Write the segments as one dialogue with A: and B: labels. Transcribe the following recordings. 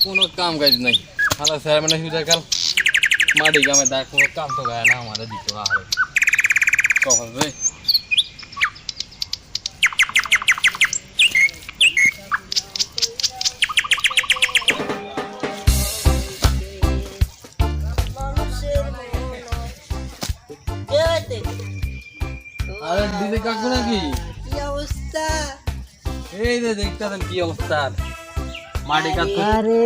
A: কোনো কাম কাজ নাই শালা স্যার মানে সুদা কাল মাটি কামে দেখ কোনো কাম তো গায় না আমাদের দিত আরে কখন রে আরে দিদি কাকু নাকি
B: কি অবস্থা?
A: এই যে দেখতেছেন কি অবস্থা মাটি কাজ
B: আরে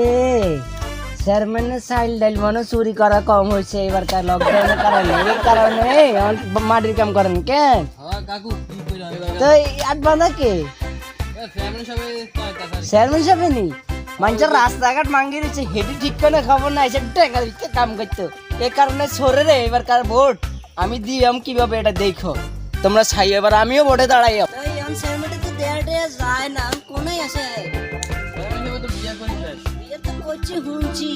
B: চেয়ারম্যানের চাইল ডাইল মনে চুরি করা কম হয়েছে এবার তার লকডাউনের কারণে এই কারণে মাটির কাম করেন কেন?
A: হ্যাঁ কাকু কি কইরা
B: তো আট বাঁধা কে
A: ফ্যামিলি সবাই কয়টা
B: চেয়ারম্যান সাহেব নি মানুষের রাস্তাঘাট মাঙ্গি দিচ্ছে হেঁটে ঠিক করে খবর নাই সে টাকা দিতে কাম করতো এই কারণে সরে রে এবার কার ভোট আমি দিলাম কিভাবে এটা দেখো তোমরা ছাই এবার আমিও ভোটে দাঁড়াই যায় না কোনাই আসে
A: তো বিয়া করি যাস
B: বিয়ে তো করছি শুনছি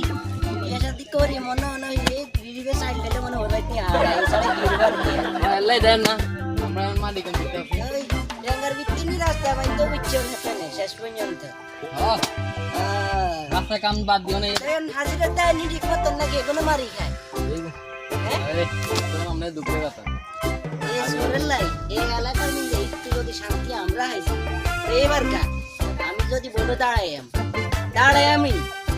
B: বিয়ে শাদি করি মনে হয় এই গিরিবে সাইড গেলে মনে হয় কি আর এই সাইড গিরিবার
A: আল্লাহ দেন না আমরা মাটি কাম করতে
B: ওই ডেঙ্গার ভিতরে রাস্তা ভাই তো বিচ্ছর না শেষ পর্যন্ত
A: হ্যাঁ রাস্তা কাম বাদ দিও না
B: এখন হাজিরা দেয় নি ঠিক মতন নাকি এখনো মারি খায়
A: আরে আমরা দুপুরে কথা
B: এই সুরের লাই এই এলাকার মধ্যে একটু যদি শান্তি আমরা হাইছি এইবার কা আমি যদি বলে দাঁড়াই আমি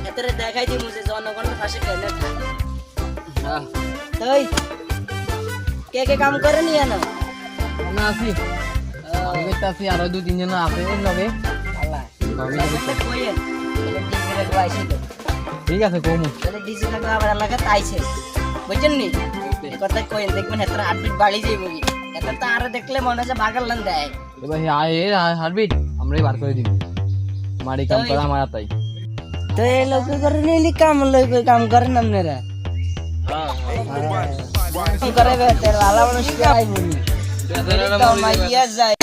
B: এতরে দেখাই দিই মুঝে জনগণের পাশে কেন
A: হ্যাঁ
B: তাই কে কে কাম করে নিয়ে না
A: না আছি আমি দেখতাছি আরো দুই তিন জন আছে এর লগে
B: আল্লাহ
A: আমি
B: এটা কইয়ে এটা ডিজিটাল আইছে তো
A: ঠিক আছে কমু
B: তাহলে ডিজিটাল আবার এলাকা তাইছে বুঝছেন নি এই কথা কইন দেখবেন এতরা আপডেট বাড়ি যাইব কি এটা তো আরো দেখলে মনে হয় বাগালান দেয়
A: এবার হারবিট আমরাই বার করে দিই মাটি কাম করা আমার তাই
B: তো এই লোক করে নিলি কাম করেন আপনারা
A: হ্যাঁ
B: কি করে বেতের ভালো মানুষ কে আইবনি তো মাইয়া যায়